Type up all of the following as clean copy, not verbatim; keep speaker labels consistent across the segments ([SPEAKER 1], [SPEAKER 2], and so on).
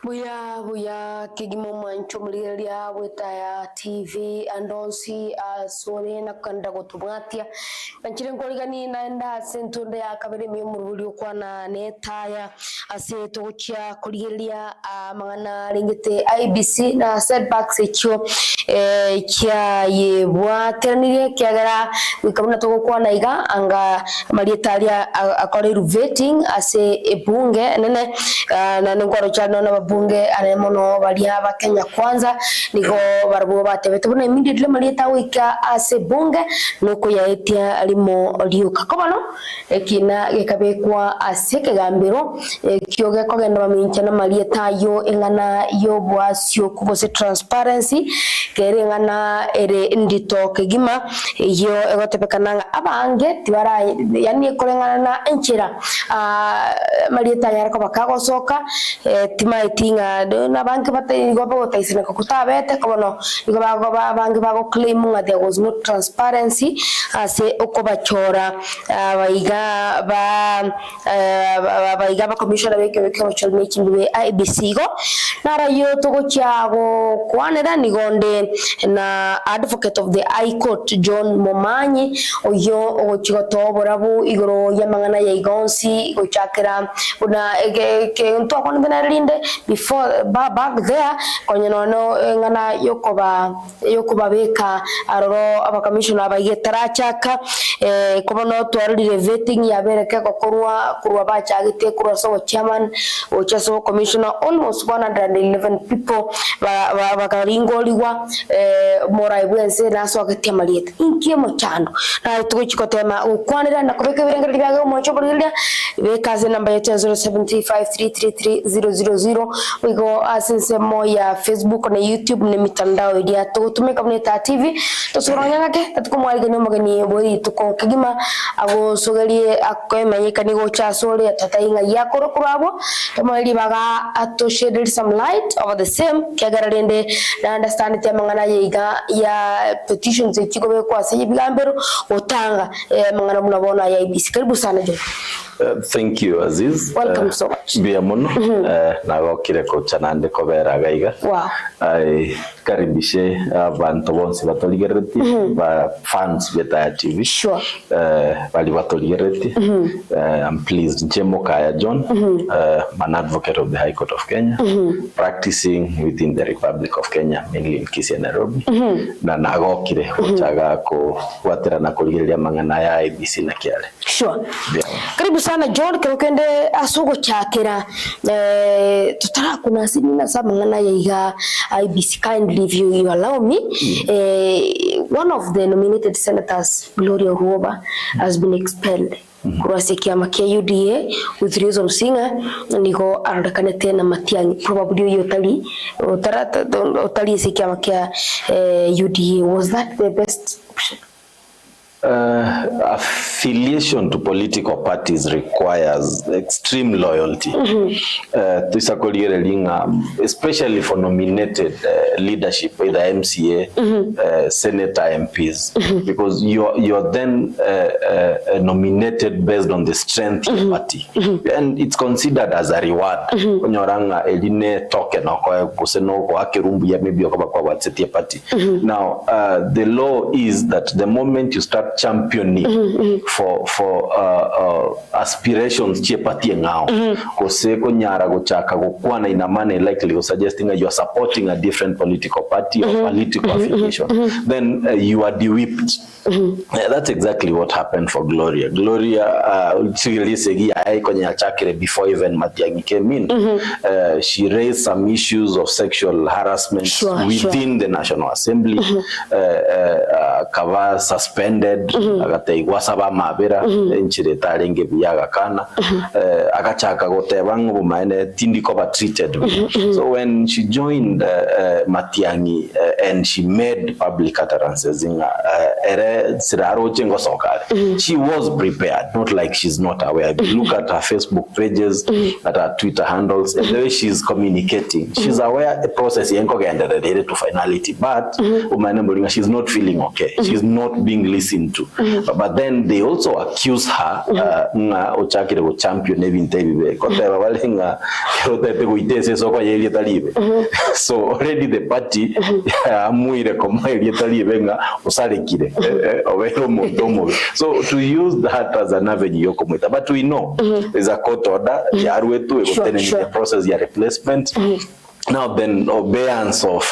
[SPEAKER 1] Buya kigimo mancho mliria wetaya TV andonsi sore na kanda gotubwatia banchire ngorigani naenda sentonde ya kabere mi muruli Kwana Netaya ase tokia kuriria mangana ringite IEBC na setbacks ekyo kya yebwa ternirie kyagara wikamuna to Kwana iga anga marietaria akore vetting ase ebunge nene na ngoro chano na bunge anemono balia ba Kenya Kwanza niko barabo batebete buna immediately marieta wika ase bunge nuko yaetia alimo liuka kobono ekina gekabekwa ase kegambiro kyoge kogenda bamincha na marieta yo engana yo bwasyo kubose transparency kere engana ere ndito kegima yo egotebekana abange tibara yani ekorengana na enchira marieta yarako bakagosoka timaitinga na banki bate gobo taisina kutabete kono igo banki bago claim nga there was no transparency ase okobachora baiga ba commissioner beke social making we IEBC go nara yo togo chago kwanera nigonde na advocate of the High Court John Momanyi oyo ochigotoborabu igoro yamangana ya igonsi gochakira una ke nto akona benarinde before back there konye nono ngana yokoba beka aroro aba commissioner abagetara chaka kobono twarire vetting yabereke kurwa bachagite kurwa so chairman ochaso commissioner almost 111 people bakaringoliwa mora ibwense naso agatia marieta inkie mochando na tugochikotema ukwanira na kubeka birengera byaga mocho burilia bekaze namba yetu 0735333000 we go asense moya Facebook na YouTube na mitandao idia tutumika mneta TV tusoranya ngake tatukumwalike no magani bori tuko kigima ago sogelie akwemanyika ni gocha sole atatainga yakoro kurabo tamali baga atoshed some light over the same kyagararende na understand temangana yiga ya petitions ekikobe kwa se bigambero otanga mangana munabona ya IEBC karibu sana jo.
[SPEAKER 2] Thank you Aziz.
[SPEAKER 1] Welcome so much.
[SPEAKER 2] Biamono na gokire ko chanande kobera gaiga.
[SPEAKER 1] Wow.
[SPEAKER 2] Ai karibishe abantu bonse batoligereti ba fans beta TV.
[SPEAKER 1] Sure.
[SPEAKER 2] Bali batoligereti. I'm pleased Njemo Kaya John, an advocate of the High Court of Kenya, practicing within the Republic of Kenya, mainly in Kisii and Nairobi. Na nagokire chaga ko watera na koligeria mangana ya IEBC na kiale.
[SPEAKER 1] Sure. Karibu sana John kende asugo chakira tutara kuna sinina samangana ya IEBC. Kindly if you allow me, one of the nominated senators, Gloria Ruoba, has been expelled. Kurasi kiama kia UDA with reason singa niko aradakane tena Matiang'i probably otali sikiama kia UDA. Was that the best option?
[SPEAKER 2] Affiliation to political parties requires extreme loyalty. Especially for nominated leadership, either MCA, senator, MPs, because you're then nominated based on the strength of the party, and it's considered as a reward. Now, the law is that the moment you start championing for aspirations chepati ngao koseko nyara gochaka gokwana inamane likely suggesting that you are supporting a different political party or political affiliation, then you are de-whipped. That's exactly what happened for Gloria. Before even Matiang'i came in, she raised some issues of sexual harassment within the National Assembly. Kava suspended, agateigwasaba mabera enchire tarenge biyaga kana agachaka gotebango bumaene tindiko ba treated. So when she joined Matiang'i and she made public utterances in she was prepared, not like she's not aware. If you look at her Facebook pages, at her Twitter handles, and the way she's communicating, she's aware the process to finality, but she's not feeling okay. She's not being listened into. But then they also accuse her nga ochakire go champion ebintu ebibe koteba balenga kerotete goitese soko yeli talibe. So already the party amuire koma yeli talibe nga osalekire obero mondomo. So to use that as an avenue yokometa, but we know there's a court order yarwetu egoteneni the process ya replacement. Now then obeyance of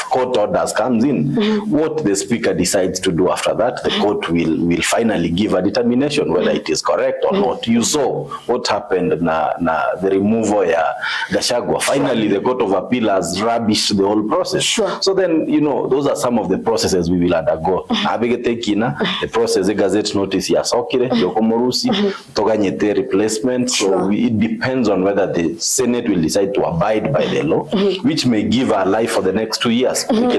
[SPEAKER 2] court orders comes in. What the speaker decides to do after that, the court will finally give a determination whether it is correct or not. You saw what happened na the removal ya Gachagua. Finally the Court of Appeal has rubbished the whole process. So then, you know, those are some of the processes we will undergo. The process, the gazette notice ya sokire, yokomorusi, toganyete replacement. So it depends on whether the Senate will decide to abide by the law, which may give her life for the next 2 years. But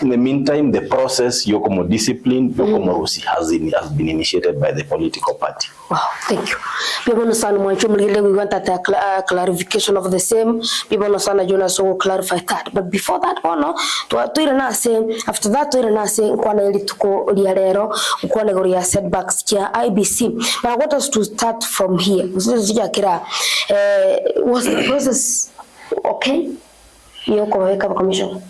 [SPEAKER 2] in the meantime, the process, Yokomo discipline, Yokomo Rusi has been initiated by the political party.
[SPEAKER 1] Wow, thank you. We want that clarification of the same. We want Jonas will clarify that. But before that, after that, Kwana setbacks IEBC. But I want us to start from here. Was the process okay? Commission.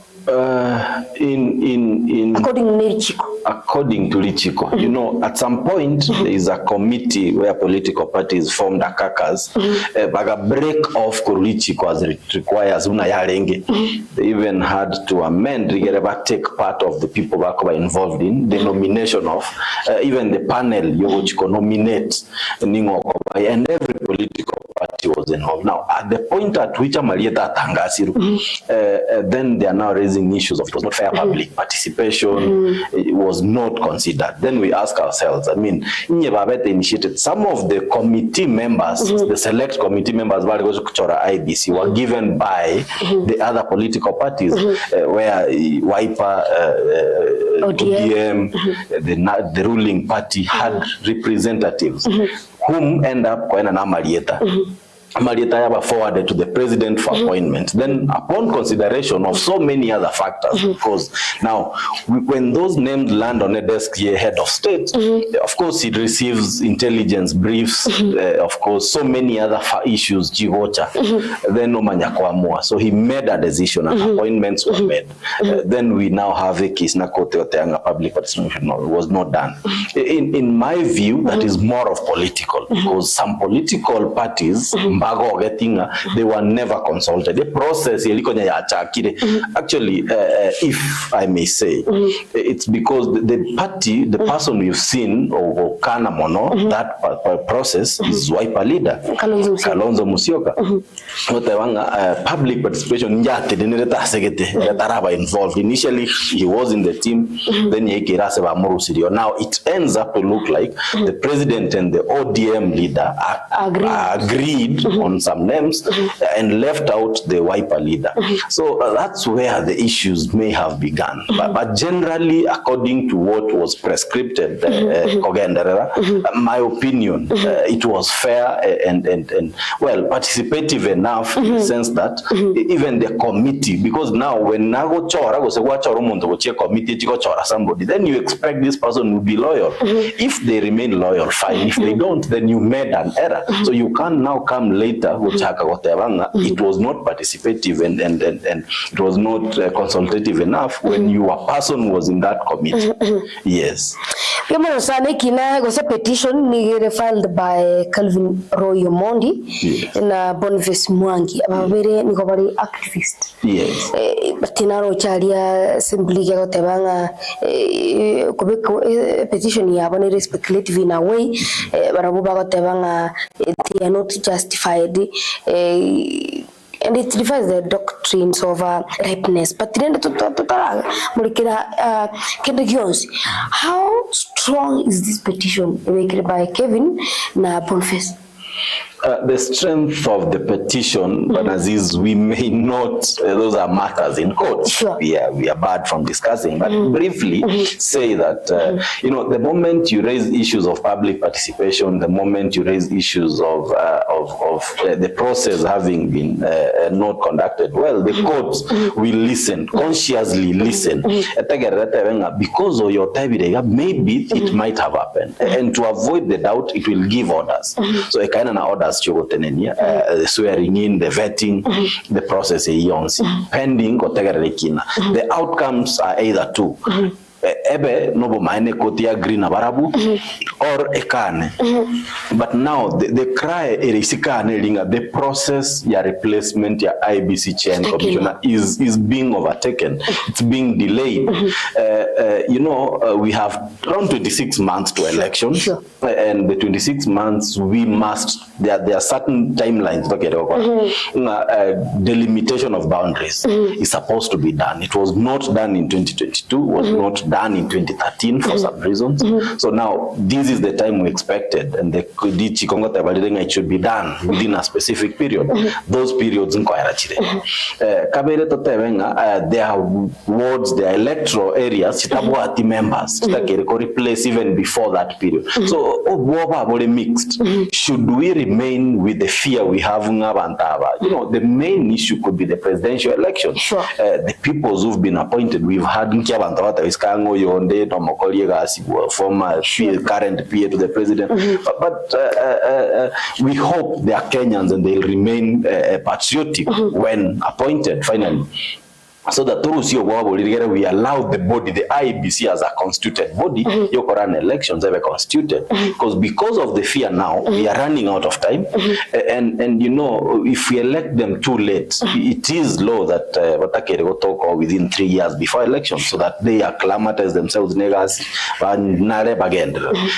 [SPEAKER 2] According to Lichiko, you know, at some point there is a committee where political parties formed a caucus, but a break off Lichiko as it requires They even had to amend to take part of the people that were involved in the nomination of even the panel Yochiko nominate and every political party was involved. Now, at the point at which Amalieta Tangasiru, then they are now raising issues of it was not fair public participation, it was not considered. Then we ask ourselves, I mean, initiated some of the committee members, the select committee members IEBC were given by the other political parties, where Wiper, ODM, the ruling party had representatives whom end up going an Amalieta. Netaya were forwarded to the president for appointment. Then upon consideration of so many other factors, because now when those names land on a desk here, head of state, of course it receives intelligence briefs, of course so many other issues, then so he made a decision and appointments were made. Then we now have a case, public participation was not done. In my view, that is more of political, because some political parties they were never consulted. The process, actually, if I may say, it's because the party, the person we've seen, or Kana Mono, that process is Wiper leader, Kalonzo Musyoka. Public participation, involved. Initially, he was in the team, then now it ends up to look like the president and the ODM leader agreed on some names and left out the Wiper leader. So that's where the issues may have begun. But generally, according to what was prescripted, my opinion, it was fair and well, participative enough in the sense that even the committee, because now when somebody, then you expect this person to be loyal. If they remain loyal, fine. If they don't, then you made an error. So you can't now come later, it was not participative and it was not consultative enough when your person was in that committee. Yes.
[SPEAKER 1] Was a petition filed by Calvin Roy Omondi and Boniface Mwangi, a very activist.
[SPEAKER 2] Yes.
[SPEAKER 1] But in our Charia simply got a petition here, very speculative in a way, but they are not justified. And it refers the doctrines of ripeness. But then how strong is this petition made by Kevin na Boniface?
[SPEAKER 2] The strength of the petition, Aziz, we may not, those are matters in court.
[SPEAKER 1] Sure.
[SPEAKER 2] We are barred from discussing, but briefly say that, the moment you raise issues of public participation, the moment you raise issues of the process having been not conducted well, the courts will listen, consciously listen. Because of your time, maybe it might have happened. And to avoid the doubt, it will give orders. So a kind of orders the swearing in, the vetting, the process pending the outcomes are either two. Ebe nobo maene kotia green barabu or ekane. But now the cry erisikane linga, the process ya replacement ya IEBC chair and commissioner is being overtaken. It's being delayed. We have around 26 months to elections. Sure. And the 26 months we must, there are certain timelines. Delimitation of boundaries is supposed to be done. It was not done in 2022, was not done in 2013 for some reasons. So now this is the time we expected, and it should be done within a specific period. Those periods in there are wards, there are electoral areas members replace even before that period. So mixed. Should we remain with the fear we have? The main issue could be the presidential election.
[SPEAKER 1] Sure.
[SPEAKER 2] The peoples who've been appointed, we've had former current PA to the president, but we hope they are Kenyans and they'll remain patriotic when appointed finally. So that we allow the body, the IEBC as a constituted body, you can run elections ever constituted. Because of the fear now, we are running out of time. And if we elect them too late, it is law that within 3 years before elections, so that they acclimatize themselves.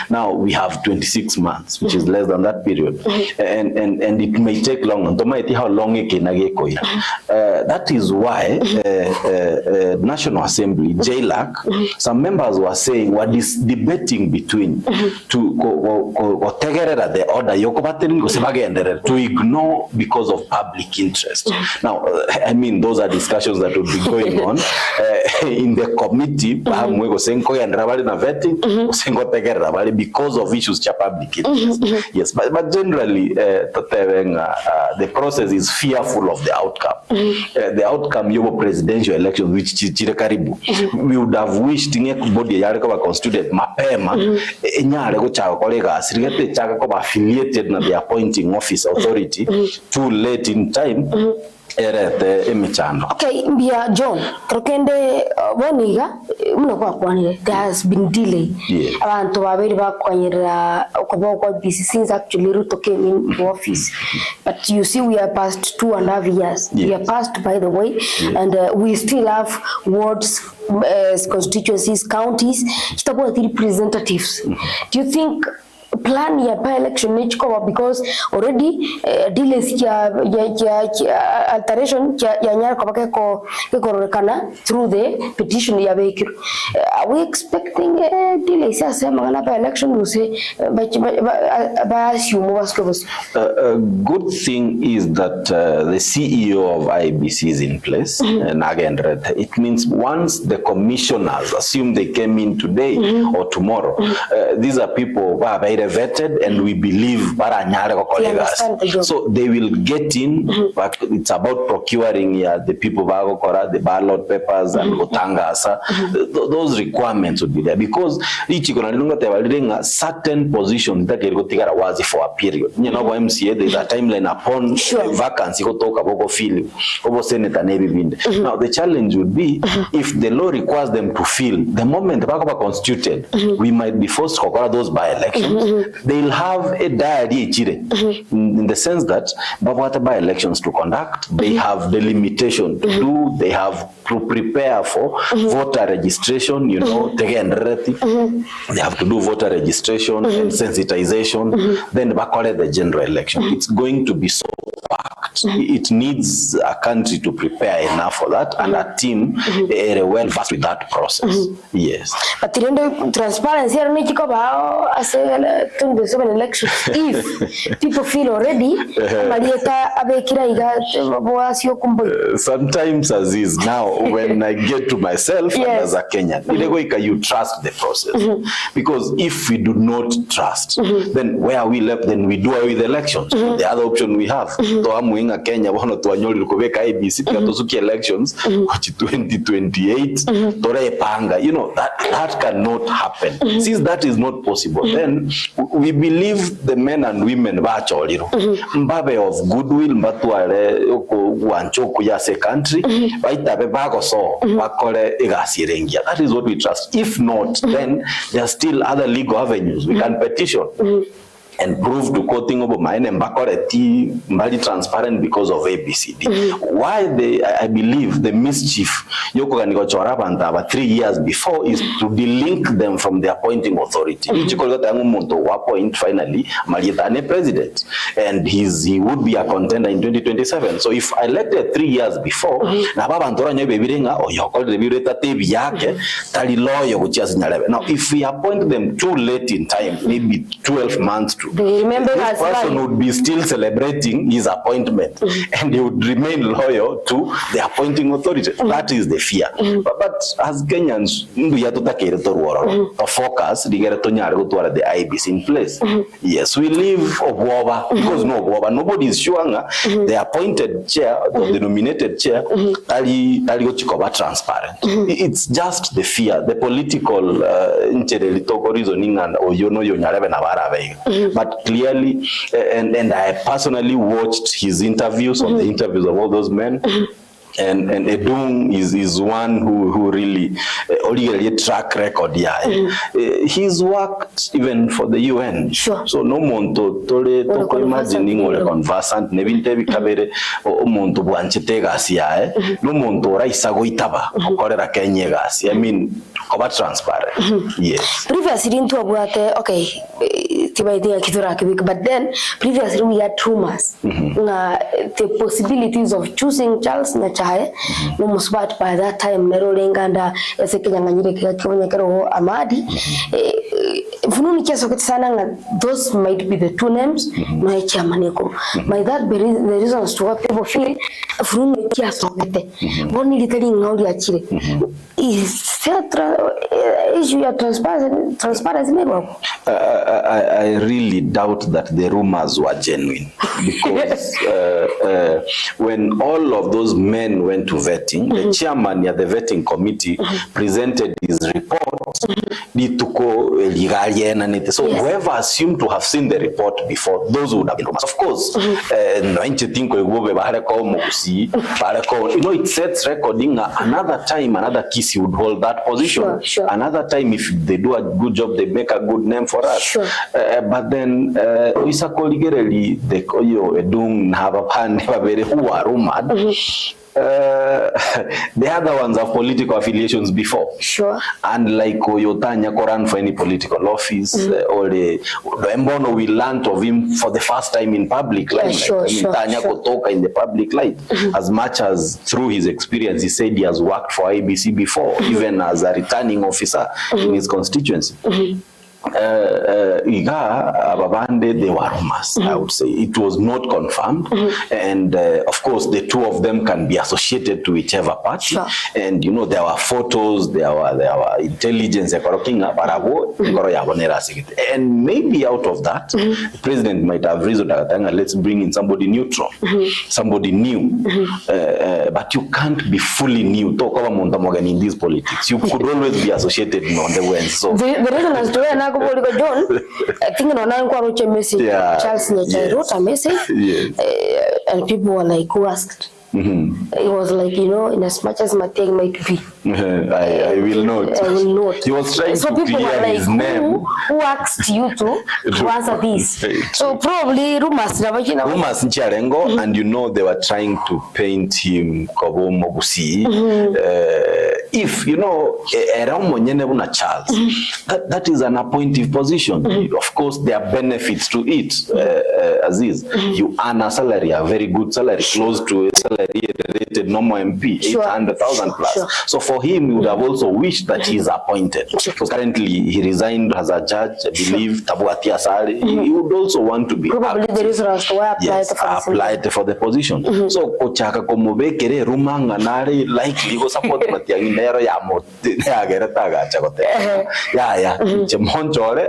[SPEAKER 2] Now we have 26 months, which is less than that period. And it may take long. How long it can that is why National Assembly, JLAC, some members were saying, what is debating between to the order to ignore because of public interest. Now, I mean, those are discussions that will be going on in the committee because of issues of public interest. Yes, but generally, the process is fearful of the outcome. The outcome, your presidential election, which we would have wished body constituted mapema affiliated na the appointing office authority too late in time.
[SPEAKER 1] Okay, Mbia John, Krokende Boniga, there has been delay. Abantu babiri bakwanyira okoboko BC since actually Ruto came in the office. But you see, we are past 2.5 years. We are past, by the way, and we still have wards, constituencies, counties, representatives. Do you think plan ya by election because already delays alteration ya nyara kwa through the petition ya vehicle? Are we expecting delays ya by election? We say
[SPEAKER 2] good thing is that the CEO of IEBC is in place, and again it means once the commissioners assume they came in today or tomorrow, these are people who are very vetted, and we believe so they will get in. But it's about procuring the people the ballot papers and those requirements would be there, because certain positions that wazi for a period. MCA, there's a timeline upon vacancy now the challenge would be if the law requires them to fill the moment they are constituted, we might be forced to cover those by elections. They'll have a diary in the sense that by elections to conduct, they have the limitation to do, they have to prepare for voter registration, they have to do voter registration and sensitization, then back the general election. It's going to be so impact. It needs a country to prepare enough for that, and a team well versed with that process. Yes.
[SPEAKER 1] But the transparency as a 27 elections, if people feel already,
[SPEAKER 2] sometimes Aziz, now when I get to myself and as a Kenyan, you trust the process. Because if we do not trust, then where are we left? Then we do away with elections. The other option we have, to amuinga Kenya wano to anyoli kubeka IEBC to elections 2028 tore panga. You know, that cannot happen. Since that is not possible, then we believe the men and women mbabe of goodwill mbatware wanchoku ya se country baitabe bago so bakole igasirengia. That is what we trust. If not, then there are still other legal avenues. We can petition and prove to quoting over mine and bakoreti very transparent because of ABCD. Why I believe the mischief Yoko Ganigochorabanta 3 years before is to delink them from the appointing authority. Appoint finally Marietane president, and he would be a contender in 2027. So if I elected 3 years before, now if we appoint them too late in time, maybe 12 months to
[SPEAKER 1] remember
[SPEAKER 2] this person would be still celebrating his appointment, and he would remain loyal to the appointing authority. That is the fear. But as Kenyans, we have to focus the IEBC in place. Yes, we live Obwaba because nobody is sure the appointed chair or the nominated chair transparent. It's just the fear, the political reasoning and but clearly, and I personally watched his interviews on the interviews of all those men. And Edung is one who really a track record. He's worked even for the UN.
[SPEAKER 1] Sure.
[SPEAKER 2] So no monto to imagining or conversant nevintevi kabere o monto buanchetega sia no monto raisa goitaba okorera Kenya gas. I mean, about transparent. Yes.
[SPEAKER 1] Previously into okay. But then previously we had rumors. The possibilities of choosing Charles Netaye no musbat by that time nerolenganda Amadi those might be the two names. By that the reasons to what people feel is issue of transparency network.
[SPEAKER 2] I really doubt that the rumors were genuine, because when all of those men went to vetting, the chairman of the vetting committee presented his report. So whoever assumed to have seen the report before, those would have been rumors. Of course, it sets recording another time, another case would hold that position.
[SPEAKER 1] Sure.
[SPEAKER 2] Another time, if they do a good job, they make a good name for us.
[SPEAKER 1] Sure.
[SPEAKER 2] But then, the Koyo Edung Nabapan who are rumored. The other ones have political affiliations before.
[SPEAKER 1] Sure.
[SPEAKER 2] And like Oyotanya ran for any political office, or the Mbono, we learned of him for the first time in public life. Tanya Kotoka in the public light. As much as through his experience, he said he has worked for IEBC before, even as a returning officer in his constituency. Babande, they were rumors, I would say. It was not confirmed. And of course, the two of them can be associated to whichever party.
[SPEAKER 1] Sure.
[SPEAKER 2] And you know, there were photos, there were intelligence, and maybe out of that, the president might have reasoned that let's bring in somebody neutral, somebody new. But you can't be fully new. Talk about in these politics. You could always be associated on the way. So
[SPEAKER 1] the reason is to John, I think wrote a message. Charles Netaye wrote a message, and people were like, who asked? It was like, you know, in as much as my thing might be.
[SPEAKER 2] I will not.
[SPEAKER 1] I will not.
[SPEAKER 2] He was trying to
[SPEAKER 1] people
[SPEAKER 2] clear
[SPEAKER 1] were like,
[SPEAKER 2] his name.
[SPEAKER 1] Who asked you to answer this? So probably rumors.
[SPEAKER 2] Rumors Ncharengo, and you know they were trying to paint him Kobo Mogusi. If you know around Charles, that is an appointive position. Of course, there are benefits to it. Aziz, you earn a salary, a very good salary, close to a salary rated normal MP, 800,000 plus. Sure. So for him, he would have also wished that he is appointed. Because currently he resigned as a judge, I believe, Tabuatia Sari. He would also want to be
[SPEAKER 1] probably the reason as to why
[SPEAKER 2] applied for the position. So Ochaka Komobekere, Rumanga Nari, likely go support Matianero Yamo, Yagerataga Chagote.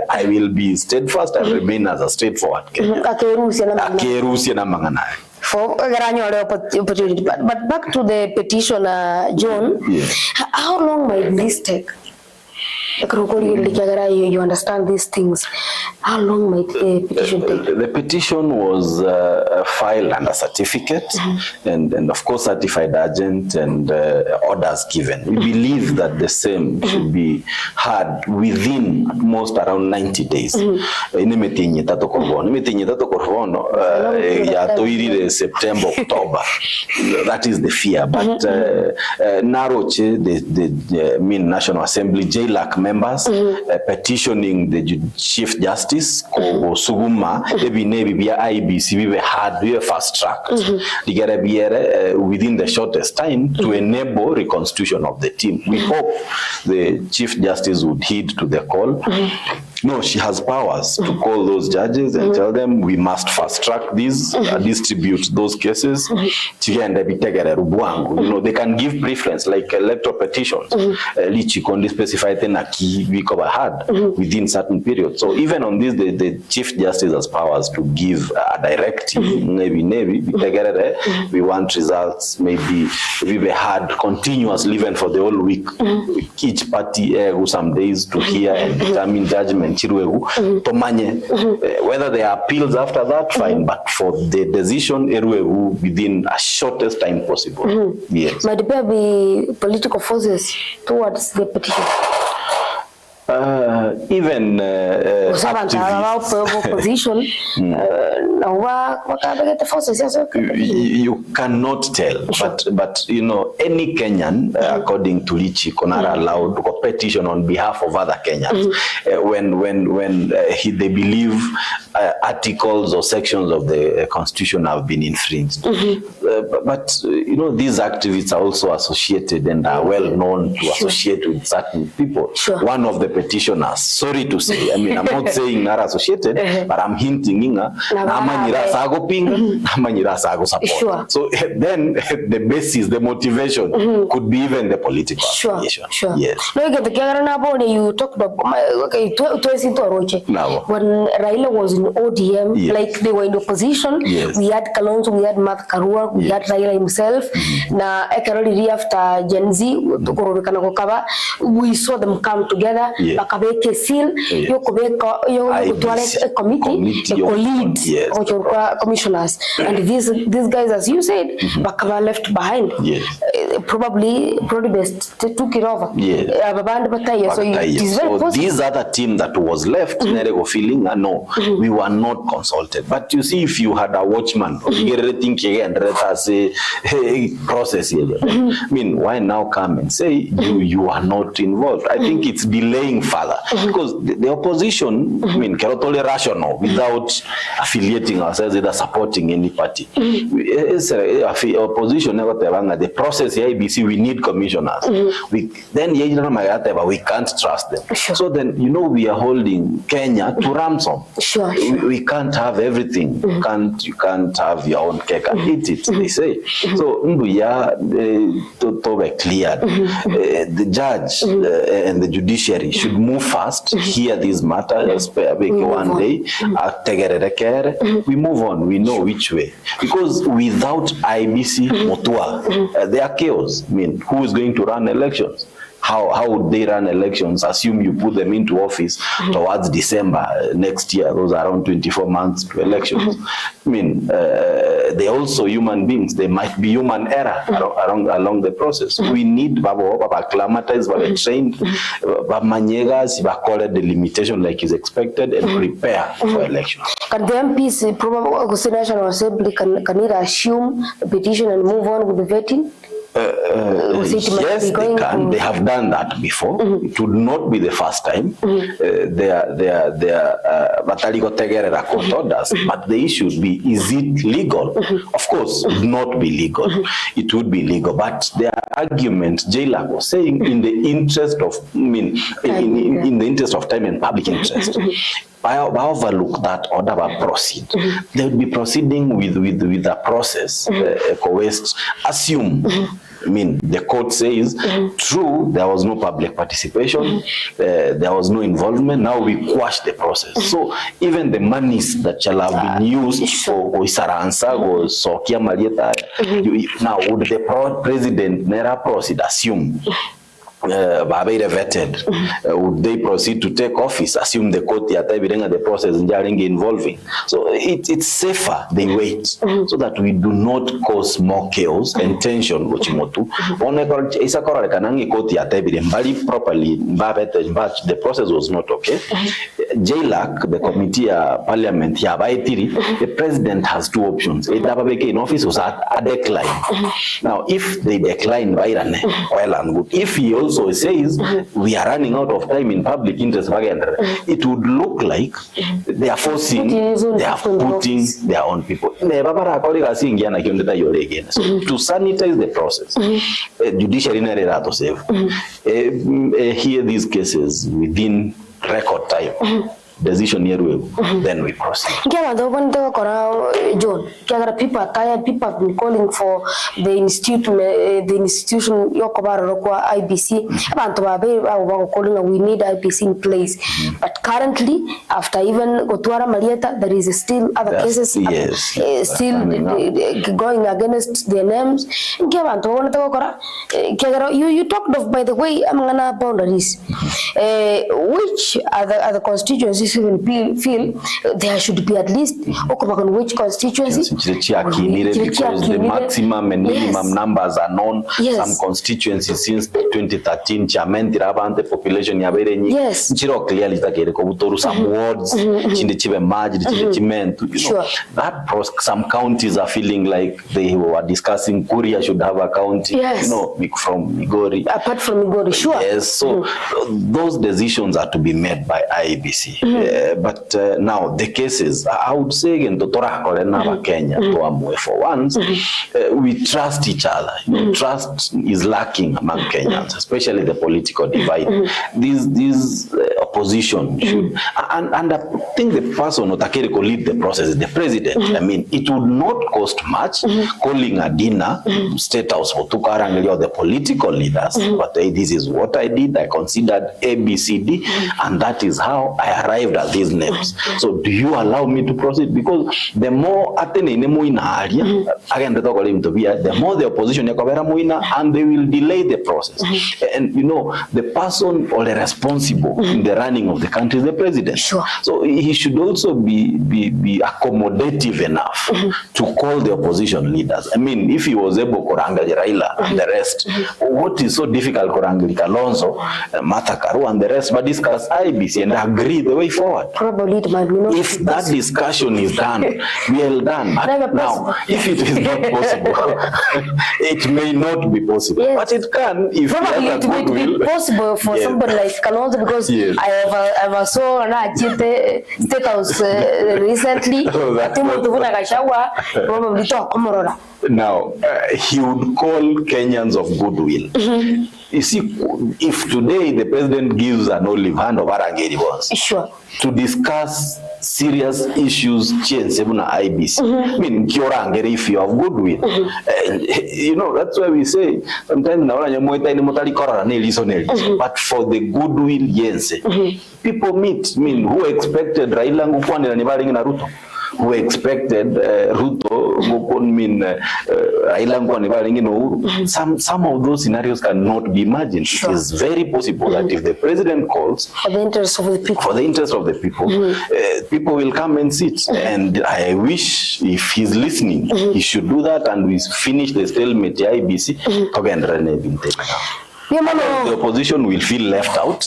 [SPEAKER 2] I will be steadfast and remain as a straightforward Kenyan.
[SPEAKER 1] For opportunity. But back to the petition, John, how long might this take? You understand these things. How long might the petition take?
[SPEAKER 2] The petition was filed under certificate and of course certified agent and orders given. We believe that the same should be heard within at most around 90 days. September, October. That is the fear. But Naroche, the National Assembly, JLAC members petitioning the Chief Justice Suguma via IEBC, we were fast tracked within the shortest time to enable reconstitution of the team. We hope the Chief Justice would heed to the call. No, she has powers to call those judges and tell them we must fast track these, distribute those cases. You know, they can give preference like electoral petitions. Lichi specify we cover hard within certain periods. So even on this, the Chief Justice has powers to give a directive. Maybe we want results. Maybe we be hard continuously even for the whole week. Each party some days to hear and determine judgment. Whether there are appeals after that, fine, but for the decision within a shortest time possible. Yes.
[SPEAKER 1] Might there be political forces towards the petition?
[SPEAKER 2] Even
[SPEAKER 1] opposition,
[SPEAKER 2] you cannot tell, but you know, any Kenyan, according to Lichi, Konara allowed to petition on behalf of other Kenyans when they believe articles or sections of the constitution have been infringed. But you know, these activists are also associated and are well known to associate with certain people. One of the petitioners, sorry to say, I mean, I'm not saying not associated, but I'm hinting support. So then the basis, the motivation could be even the political affiliation. Yes.
[SPEAKER 1] You talked about when Raila was in ODM, like they were in opposition. We had Kalonzo, we had Martha Karua, we had Raila himself. Na ekaroli after Gen Z, we saw them come together. Bakabeke seal, committee, lead commissioners, and these guys, as you said, bakaba left behind. Probably best took it over. So it is very possible.
[SPEAKER 2] These other team that was left, feeling no, we were not consulted. But you see, if you had a watchman, process here. I mean, why now come and say you are not involved? I think it's delaying further because the opposition, I mean, cannot only rational without affiliating ourselves, either supporting any party. Opposition never the process here, IEBC, we need commissioners. We can't trust them. So then, you know, we are holding Kenya to ransom. We can't have everything. You can't have your own cake and eat it, they say. So we are cleared. The judge and the judiciary should move fast, hear these matters, one day, we move on, we know which way. Because without IEBC, there are chaos. I mean, who is going to run elections? How would they run elections? Assume you put them into office towards December next year. Those are around 24 months to elections. I mean, they're also human beings. There might be human error along the process. We need acclimatized, trained, the limitation like is expected and prepare for elections.
[SPEAKER 1] Can the MPs, probably National Assembly, can either assume the petition and move on with the vetting? Was it
[SPEAKER 2] yes,
[SPEAKER 1] going
[SPEAKER 2] they can. They have done that before. It would not be the first time. They are court orders, but the issue would be: is it legal? Of course, it would not be legal. It would be legal, but their argument, JLAC was saying, in the interest of, in the interest of time and public interest. I overlook that order, but proceed. They would be proceeding with the process. Assume. The court says, true, there was no public participation, there was no involvement, now we quash the process. So even the monies that shall have been used for Isaransa or Sokia Marieta, now would the president never proceed, assume, vetted, would they proceed to take office? Assume the court the process involving. So it's safer they wait so that we do not cause more chaos and tension. Properly, the process was not okay. JLAC, the committee parliament, the president has two options: either in office or a decline. Now, if they decline, well and good. If he also says we are running out of time in public interest, it would look like they are forcing, they are putting their own people. So to sanitize the process, judiciary hear these cases within record time. Decision here, then we proceed.
[SPEAKER 1] John, people are tired. People have been calling for the institution IEBC. We need IEBC in place. But currently, after even Gotwara Marieta, there is still other cases still going against their names. You talked of, by the way, among boundaries. Which are the constituencies even feel there should be at least which constituency?
[SPEAKER 2] Because the maximum and minimum numbers are known. Some constituencies since 2013, the population clearly some wards, that some counties are feeling like they were discussing Kuria should have a county, from Migori. Apart from Migori, Yes, so those decisions are to be made by IEBC. But now the cases, I would say again, Kenya, for once, we trust each other. Trust is lacking among Kenyans, especially the political divide. This opposition should, and I think the person who could lead the process is the president. It would not cost much calling a dinner, State House for Tukarangeli or the political leaders, but this is what I did. I considered ABCD, and that is how I arrived at these names. So do you allow me to proceed? Because the more the more the opposition and they will delay the process. And the person or the responsible in the running of the country is the president. So he should also be accommodative enough to call the opposition leaders. If he was able to wrangle Raila and the rest, what is so difficult to wrangle Kalonzo, Martha Karua and the rest, but discuss IEBC and agree the way forward.
[SPEAKER 1] Probably it might be not.
[SPEAKER 2] If that discussion is done, well done. Now, if it is not possible, it may not be possible, but it can. If
[SPEAKER 1] probably it might be possible for somebody like Kalonzo, because I was so State House recently. Probably talk
[SPEAKER 2] now, he would call Kenyans of goodwill. You see, if today the president gives an olive hand of Arangeri to discuss serious issues, IEBC. If you have goodwill. That's why we say sometimes but for the goodwill, people meet. Who expected Raila who expected Ruto, some of those scenarios cannot be imagined. It is very possible that if the president calls
[SPEAKER 1] for the interest of the people,
[SPEAKER 2] people will come and sit. And I wish, if he's listening, he should do that, and we finish the stalemate IEBC. The opposition will feel left out.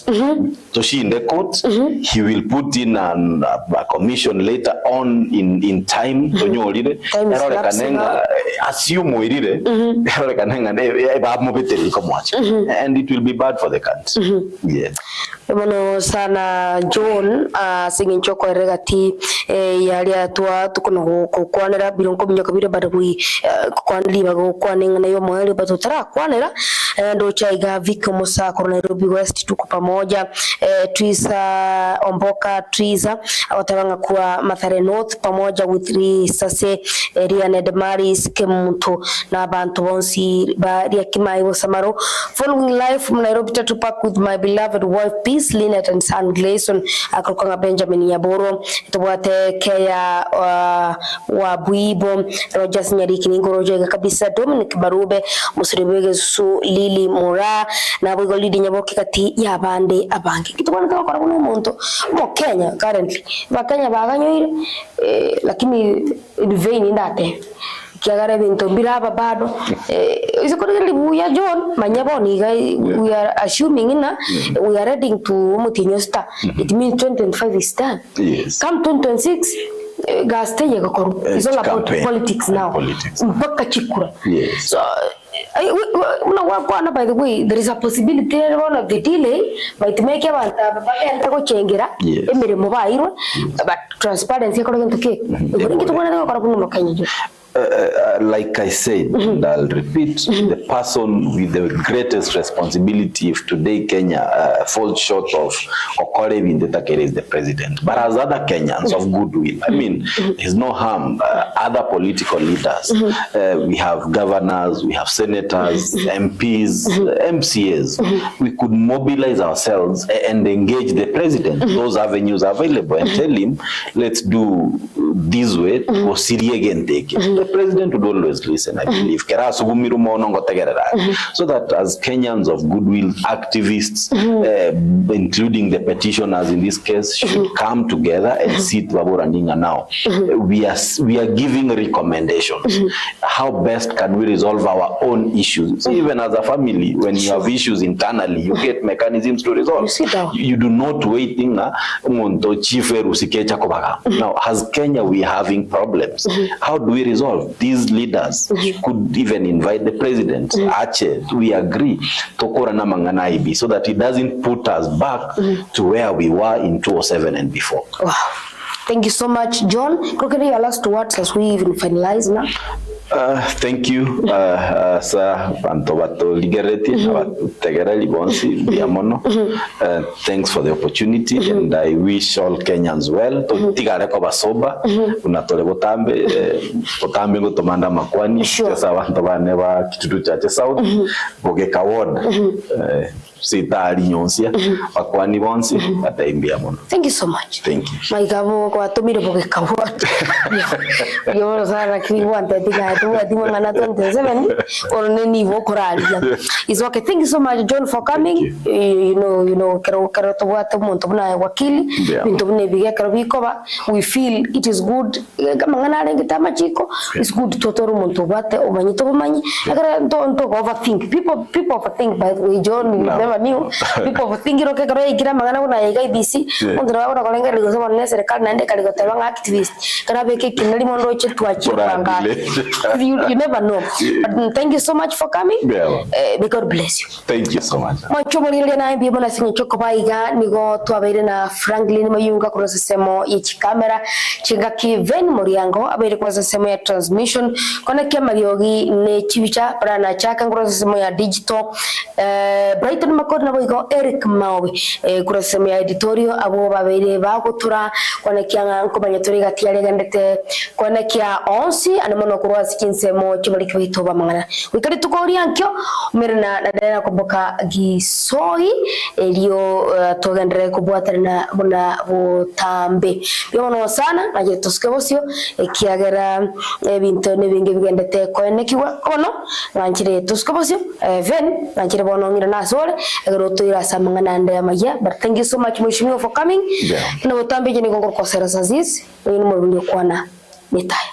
[SPEAKER 2] So she in the court, he will put in a commission later on in time. Assume and it will be bad for the country. Yes.
[SPEAKER 1] Mono sana John singing choko regati yali atwa tukono kwanera bironko binyoka bire badwi kwanliba go kwaninga nayo mwali batotara kwanera ndo chaiga Vic Musa kwa Nairobi West tuko pamoja Twisa Omboka Twiza awatawanga kwa Mathare North pamoja with Sase Riane Demaris Kemuntu na abantu bonsi ba ria Kimaiwo Samaro following live from Nairobi to pack with my beloved wife Peace Lynette and son Gleason akokanga Benjamin Yaboro tubwate Kea wa Buibo Rogers Nyariki Ningoroje kabisa Dominic Barube Musiribege su Lili Mura na bwigo lidi nyaboke kati ya bande abange kitubona kwa kuna muntu mo Kenya currently bakanya baganyoire lakini in vain ndate kiagara bintu biraba bado isikorele buya John manyaboni we are assuming we are ready to mutinyo star it means 2025 is done.
[SPEAKER 2] Yes.
[SPEAKER 1] Come 2026 gaste yego koru it's all about politics now mpaka chikura.
[SPEAKER 2] Yes.
[SPEAKER 1] So by the way, there is a possibility one of the delay might make abantu bagenda ko chengera emirimo bayirwe but transparency ko ngento ke uburingi tubona ko kuno Kenya.
[SPEAKER 2] Like I said, and I'll repeat, the person with the greatest responsibility if today Kenya falls short of Okorevi Ndetakere is the president. But as other Kenyans of goodwill, I mean, there's no harm. Other political leaders, we have governors, we have senators, MPs, MCAs. We could mobilize ourselves and engage the president. Those avenues are available and tell him, let's do this way, or Syria again take it. The president would always listen, I believe. So that as Kenyans of goodwill, activists, including the petitioners in this case, should come together and sit Baboraninga now. We are giving recommendations. How best can we resolve our own issues? So even as a family, when you have issues internally, you get mechanisms to resolve. You do not wait. Now, as Kenya, we are having problems. How do we resolve? These leaders could even invite the president. We agree to IEBC so that it doesn't put us back to where we were in 2007 and before.
[SPEAKER 1] Wow. Thank you so much, John. Could you last words as we even finalize now?
[SPEAKER 2] Thank you, Sir Pantobato Ligereti, Tegerali Bonsi, Diamono. Thanks for the opportunity, and I wish all Kenyans well. Tigareko basoba, unatole botambe, botambe go tomanda makwani. Sasa abantu baneba kitudu chache South, bogeka ward. Sitari nyonsia, bakwani bonsi, ataimbia mono.
[SPEAKER 1] Thank you so much.
[SPEAKER 2] Thank you.
[SPEAKER 1] My gamo kwa tumiro bogeka ward. Yo sara kiwanta tiga. It's okay. Thank you so much, John, for coming. You know, we feel it is good. It's good to overthink. People overthink, by the way, John, you never knew. People overthink. You never know. But thank you so much for coming. May God bless you.
[SPEAKER 2] Thank you so much.
[SPEAKER 1] Mwachomorile na IEBC na sinye choko baiga nigo tuabere na Franklin Mayunga kwa semo ya kamera chinga Kevin Moriango abere kwa semo ya transmission kona kia mariogi ne chivicha prana chaka kwa semo ya digital Brighton Makod na boigo Eric Mawi kwa semo ya editorial abo babere bagotura kona kia nkobanyatori gatia legandete kona kia onsi anamono kwa sikinsemo chimali kwa hitoba mangana wikari tukori ankyo umerina na dana kumboka gisoi elio tugendere kubwatana na buna butambe byono sana naje tuskebosyo kiagera ebintu nebinge bigendete konekiwa kono nanchire tuskebosyo ven nanchire bono ngira nasore egero tuira samangana nda maya. But thank you so much Mheshimiwa for coming na butambe jeni gongor kwa Cyrus Azizi ni mwe Kwana Netaya.